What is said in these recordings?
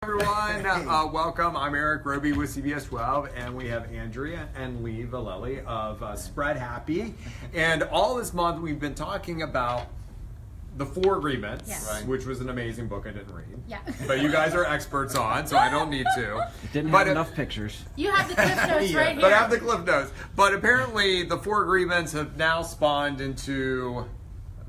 Everyone, welcome. I'm Eric Roby with CBS 12, and we have Andrea and Lee Valelli of Spread Happy. And all this month we've been talking about the 4 Agreements, Yes. which was an amazing book I didn't read. Yeah. But you guys are experts on, so I don't need to. It didn't have enough pictures. You have the cliff notes right here. But I have the cliff notes. But apparently the 4 Agreements have now spawned into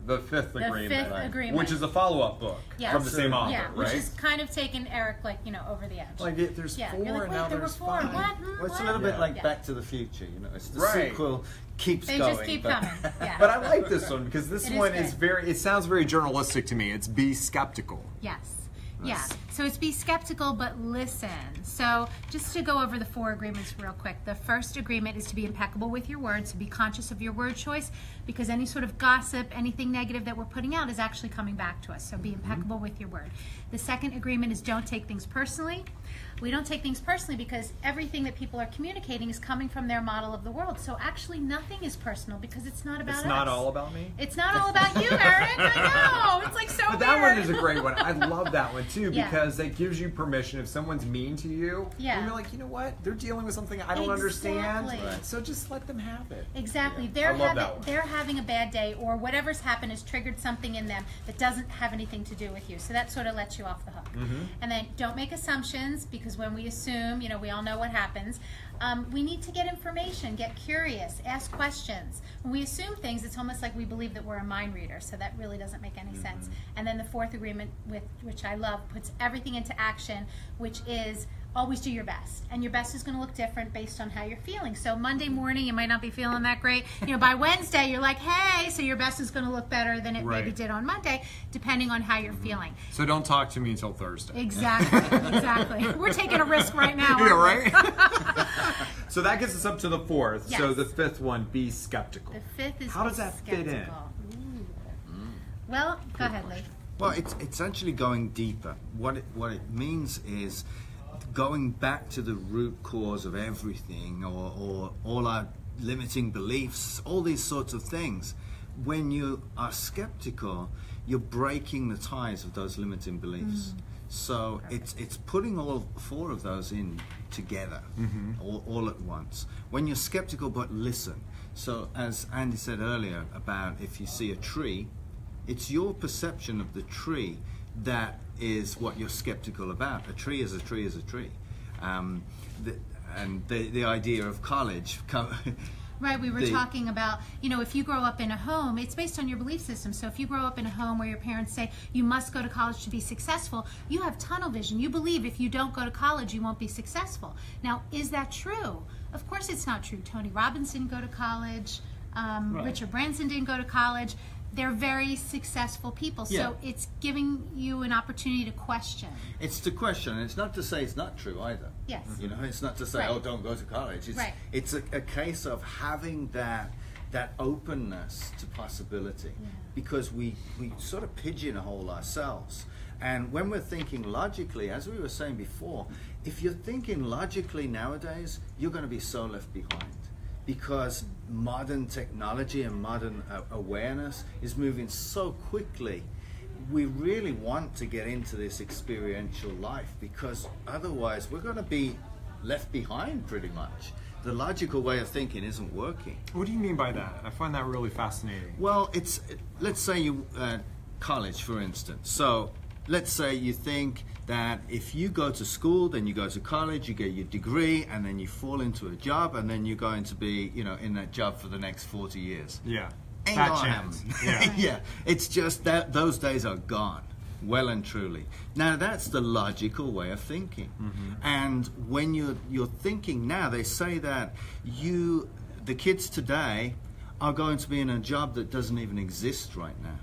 the fifth agreement, which is a follow-up book from the same author, yeah, right? which has kind of taken Eric, over the edge. Like there's 4 You're like, and now there were there's 4. 5. What? Well, it's a little bit like Back to the Future, It's the Right. sequel keeps They going. just keep coming. Yeah. But I like this one because this It is one good. is it sounds very journalistic to me. It's be skeptical. Yes. Yeah. So it's be skeptical, but listen. So just to go over the 4 agreements real quick. The first agreement is to be impeccable with your words, to be conscious of your word choice, because any sort of gossip, anything negative that we're putting out is actually coming back to us. So be impeccable with your word. The second agreement is don't take things personally. We don't take things personally because everything that people are communicating is coming from their model of the world. So actually nothing is personal because it's not about us. It's not all about me? It's not all about you, Eric. I know. It's like so But that weird. one is a great one. I love that one too Yeah. because it gives you permission if someone's mean to you. Yeah. And you're like, you know what? They're dealing with something I don't understand. Exactly. So just let them have it. Exactly. Yeah. I love that one. They're having a bad day, or whatever's happened has triggered something in them that doesn't have anything to do with you. So that sort of lets you off the hook. And then don't make assumptions, because when we assume, we all know what happens. We need to get information, get curious, ask questions. When we assume things, it's almost like we believe that we're a mind reader, so that really doesn't make any sense. And then the 4th agreement, which I love, puts everything into action, which is always do your best. And your best is going to look different based on how you're feeling. So Monday morning, you might not be feeling that great. By Wednesday, you're like, hey, so your best is going to look better than it maybe did on Monday, depending on how you're feeling. So don't talk to me until Thursday. Exactly, exactly. We're taking a risk right now. Yeah, right? So that gets us up to the 4th. Yes. So the 5th one, be skeptical. The 5th is how does that fit in? Well, go ahead, Lee. Well, it's actually going deeper. What it means is going back to the root cause of everything, or all our limiting beliefs, all these sorts of things. When you are skeptical, you're breaking the ties of those limiting beliefs. So it's putting all 4 of those in together, all at once. When you're skeptical, but listen. So as Andy said earlier about if you see a tree, it's your perception of the tree that is what you're skeptical about. A tree is a tree is a tree. And the idea of college... Right, we were talking about, if you grow up in a home, it's based on your belief system. So if you grow up in a home where your parents say you must go to college to be successful, you have tunnel vision. You believe if you don't go to college, you won't be successful. Now, is that true? Of course it's not true. Tony Robbins didn't go to college. Richard Branson didn't go to college. They're very successful people. So it's giving you an opportunity to question. It's to question. It's not to say it's not true either. Yes. It's not to say, oh, don't go to college. It's a case of having that openness to possibility, because we sort of pigeonhole ourselves. And when we're thinking logically, as we were saying before, if you're thinking logically nowadays, you're going to be so left behind. Because modern technology and modern awareness is moving so quickly. We really want to get into this experiential life, because otherwise we're going to be left behind pretty much. The logical way of thinking isn't working. What do you mean by that? I find that really fascinating. Well, let's say you college, for instance. So let's say you think that if you go to school, then you go to college, you get your degree, and then you fall into a job, and then you're going to be, in that job for the next 40 years. Yeah. Ain't Fat gonna chance. happen. Yeah. It's just that those days are gone, well and truly. Now that's the logical way of thinking. And when you're thinking now, they say that the kids today are going to be in a job that doesn't even exist right now.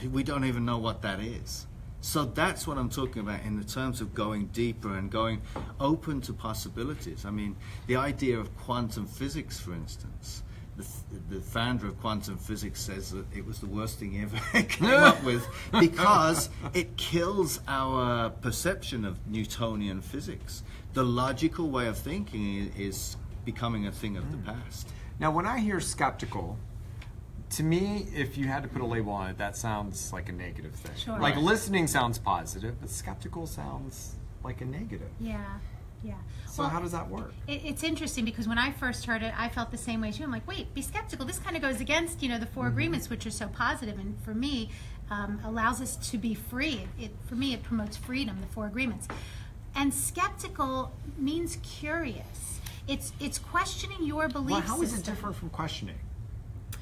We don't even know what that is. So that's what I'm talking about in the terms of going deeper and going open to possibilities. I mean, the idea of quantum physics, for instance. The founder of quantum physics says that it was the worst thing he ever came up with, because it kills our perception of Newtonian physics. The logical way of thinking is becoming a thing of the past. Now, when I hear skeptical, to me, if you had to put a label on it, that sounds like a negative thing. Sure. Like listening sounds positive, but skeptical sounds like a negative. Yeah. Yeah. So Well, how does that work? It's interesting because when I first heard it, I felt the same way as you. I'm like, wait, be skeptical. This kind of goes against, the Mm-hmm. 4 agreements, which are so positive, and for me, allows us to be free. For me, it promotes freedom, the 4 agreements. And skeptical means curious. It's questioning your belief Well, how is it system. different from questioning?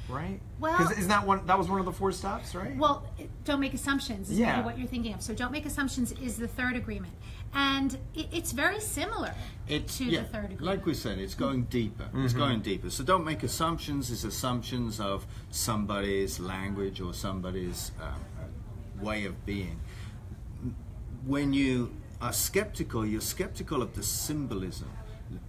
Right? Well- because isn't that was one of the 4 steps, right? Well, don't make assumptions is Yeah. maybe what you're thinking of. So don't make assumptions is the 3rd agreement. And it's very similar to the 3rd agreement. Like we said, it's going deeper. It's going deeper. So don't make assumptions. It's assumptions of somebody's language or somebody's way of being. When you are skeptical, you're skeptical of the symbolism,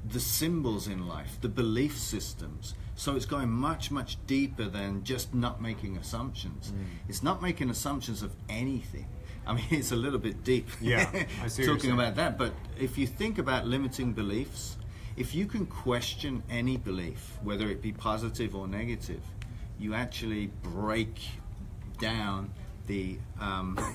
the symbols in life, the belief systems. So it's going much, much deeper than just not making assumptions. It's not making assumptions of anything. I mean, it's a little bit deep. Yeah, I see what you're talking saying. about that. But if you think about limiting beliefs, if you can question any belief, whether it be positive or negative, you actually break down the.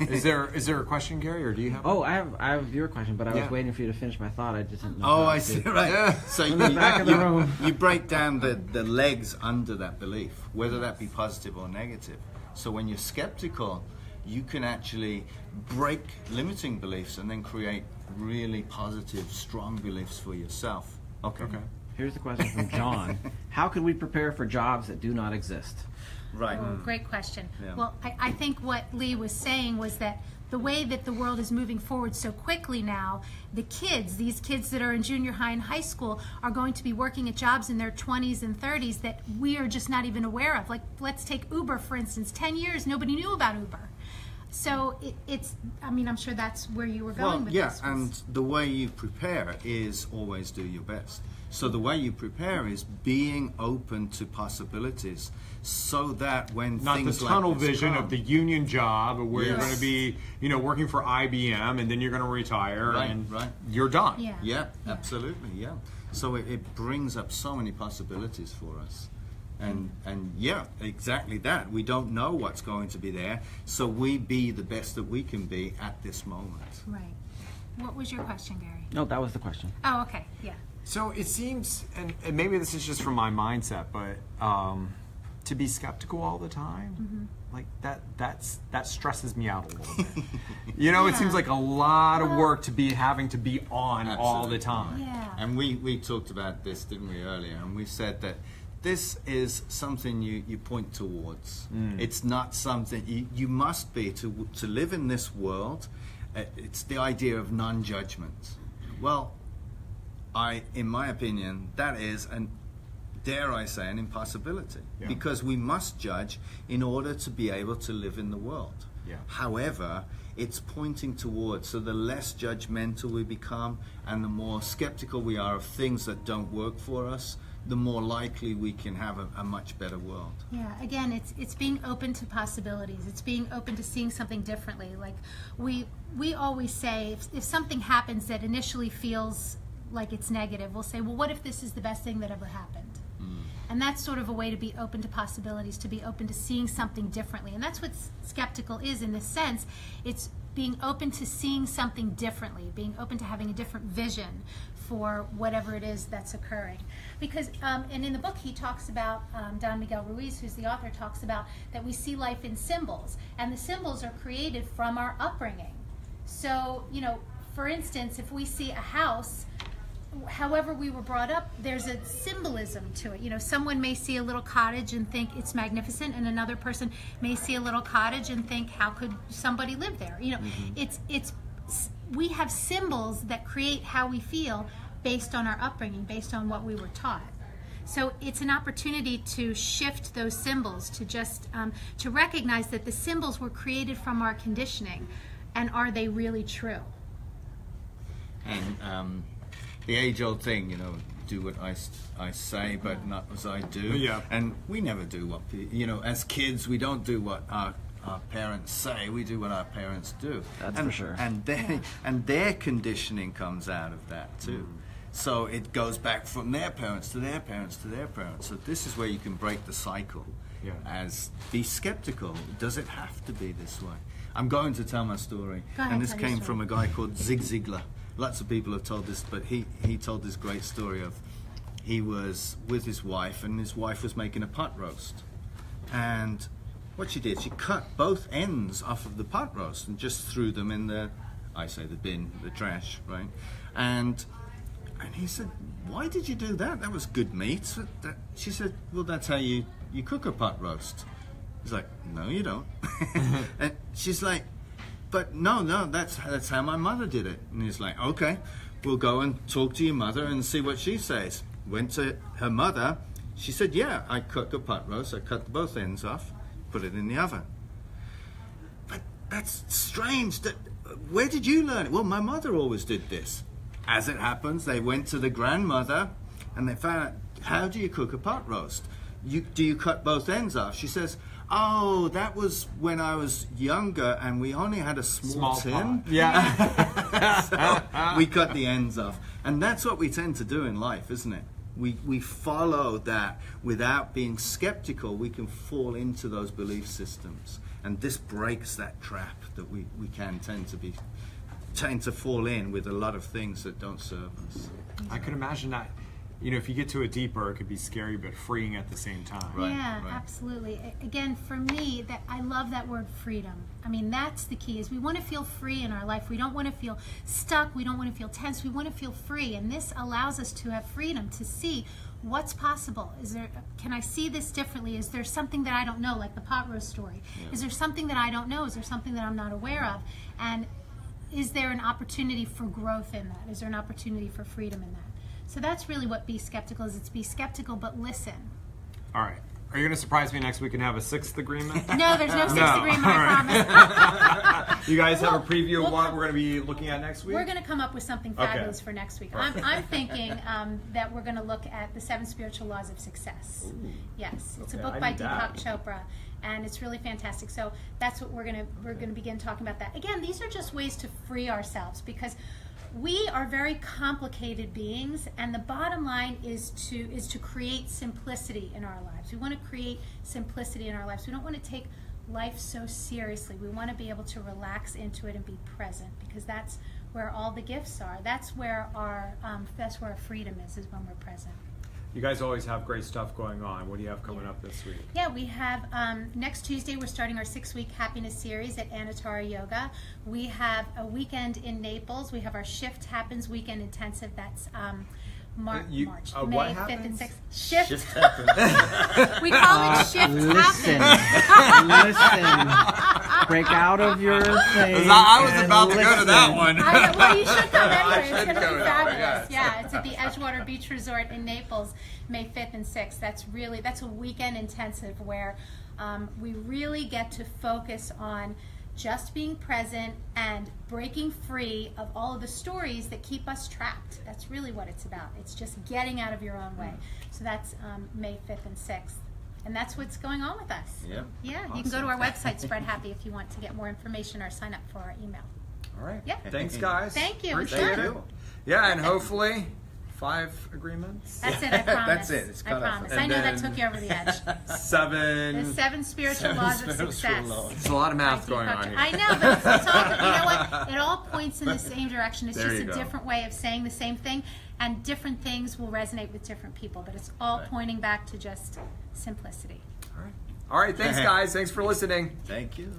Is there a question, Gary, or do you have? Oh, I have your question, but I was Yeah. waiting for you to finish my thought. I just didn't know. Oh, how I to. see. Right. Yeah. So In the back of the room. you break down the legs under that belief, whether that be positive or negative. So when you're skeptical, you can actually break limiting beliefs and then create really positive, strong beliefs for yourself. Okay. Here's the question from John. How can we prepare for jobs that do not exist? Right. Oh, great question. Yeah. Well, I think what Lee was saying was that the way that the world is moving forward so quickly now, these kids that are in junior high and high school are going to be working at jobs in their 20s and 30s that we are just not even aware of. Like, let's take Uber, for instance. 10 years, nobody knew about Uber. So I'm sure that's where you were going with this. And the way you prepare is always do your best. So the way you prepare is being open to possibilities, so that when Not the things tunnel like this vision come, of the union job where you're Yes. going to be, working for IBM and then you're going to retire Right, and right. you're done. Yeah. Yeah, absolutely, yeah. So it brings up so many possibilities for us. And yeah, exactly that. We don't know what's going to be there, so we be the best that we can be at this moment. Right. What was your question, Gary? No, that was the question. Oh, okay. Yeah. So it seems, and maybe this is just from my mindset, but to be skeptical all the time, like that stresses me out a little bit. It seems like a lot of work to be having to be on all the Absolutely. time. Yeah. And we talked about this, didn't we, earlier? And we said that this is something you point towards. It's not something you must be to live in this world. It's the idea of non-judgment. Well, in my opinion, that is dare I say, an impossibility. Yeah. Because we must judge in order to be able to live in the world. Yeah. However, it's pointing towards, so the less judgmental we become and the more skeptical we are of things that don't work for us, the more likely we can have a much better world. Yeah, again, it's being open to possibilities. It's being open to seeing something differently. Like we always say, if something happens that initially feels like it's negative, we'll say, well, what if this is the best thing that ever happened? And that's sort of a way to be open to possibilities, to be open to seeing something differently. And that's what skeptical is in this sense. It's being open to seeing something differently, being open to having a different vision for whatever it is that's occurring. Because, and in the book he talks about, Don Miguel Ruiz, who's the author, talks about that we see life in symbols. And the symbols are created from our upbringing. So, for instance, if we see a house, however we were brought up, there's a symbolism to it. Someone may see a little cottage and think it's magnificent, and another person may see a little cottage and think, how could somebody live there? We have symbols that create how we feel based on our upbringing, based on what we were taught. So it's an opportunity to shift those symbols, to just to recognize that the symbols were created from our conditioning, and are they really true? And the age-old thing, do what I say, but not as I do. Yeah. And we never do what, as kids, we don't do what our parents say. We do what our parents do. That's for sure. And their conditioning comes out of that too. So it goes back from their parents to their parents to their parents. So this is where you can break the cycle. Yeah. As be skeptical. Does it have to be this way? I'm going to tell my story. Go ahead, and this tell your came story. from a guy called Zig Ziglar. lots of people have told this, but he told this great story of he was with his wife, and his wife was making a pot roast. And what she did, she cut both ends off of the pot roast and just threw them in the bin, the trash, right? And he said, "Why did you do that? That was good meat." She said, "Well, that's how you cook a pot roast." He's like, "No, you don't." And she's like, "But no, that's how my mother did it." And he's like, "Okay, we'll go and talk to your mother and see what she says." Went to her mother. She said, "Yeah, I cook a pot roast. I cut both ends off, put it in the oven." But that's strange. Where did you learn it? Well, my mother always did this. As it happens, they went to the grandmother and they found out, how do you cook a pot roast? Do you cut both ends off? She says, "Oh, that was when I was younger and we only had a small tin." Pot. Yeah. So we cut the ends off. And that's what we tend to do in life, isn't it? We follow that without being skeptical. We can fall into those belief systems. And this breaks that trap that we can tend to fall in with a lot of things that don't serve us. I could imagine that, if you get to it deeper, it could be scary but freeing at the same time. Right, yeah, right. absolutely. Again, for me, I love that word freedom. I mean, that's the key, is we want to feel free in our life. We don't want to feel stuck. We don't want to feel tense. We want to feel free. And this allows us to have freedom to see what's possible. Can I see this differently? Is there something that I don't know, like the pot roast story? Yeah. Is there something that I don't know? Is there something that I'm not aware of? And is there an opportunity for growth in that? Is there an opportunity for freedom in that? So that's really what Be Skeptical is. It's be skeptical, but listen. All right. Are you going to surprise me next week and have a sixth agreement? No, there's no sixth agreement, All I promise. You guys have a preview of what we're going to be looking at next week? We're going to come up with something fabulous for next week. I'm thinking that we're going to look at the 7 Spiritual Laws of Success. Ooh. Yes. It's a book by Deepak Chopra. And it's really fantastic. So that's what we're gonna begin talking about that. Again, these are just ways to free ourselves, because we are very complicated beings, and the bottom line is to create simplicity in our lives. We want to create simplicity in our lives. We don't want to take life so seriously. We want to be able to relax into it and be present, because that's where all the gifts are. That's where our freedom is when we're present. You guys always have great stuff going on. What do you have coming up this week? Yeah, we have next Tuesday we're starting our 6-week happiness series at Anatara Yoga. We have a weekend in Naples. We have our Shift Happens Weekend Intensive. That's March, May 5th and 6th. Shift happens. We call it Shift Happens. Listen. Break out of your thing. I was about to go to that one. Well, you should come anyway. It's going to be fabulous. Yeah, it's at the Edgewater Beach Resort in Naples, May 5th and 6th. That's a weekend intensive where we really get to focus on just being present and breaking free of all of the stories that keep us trapped. That's really what it's about. It's just getting out of your own way. So that's May 5th and 6th. And that's what's going on with us. Yeah. Yeah, awesome. You can go to our website, Spread Happy, if you want to get more information or sign up for our email. All right. Yeah. Thanks, guys. Thank you. Appreciate it. Yeah, and hopefully 5 agreements. That's it, I promise. That's it. It's I promise. I know that took you over the edge. 7. The 7 spiritual laws of success. There's a lot of math going on here. I know, but it's all, you know what? It all points in the same direction. It's just a different way of saying the same thing, and different things will resonate with different people, but it's all pointing back to just simplicity. All right. Thanks, guys. Thanks for listening. Thank you.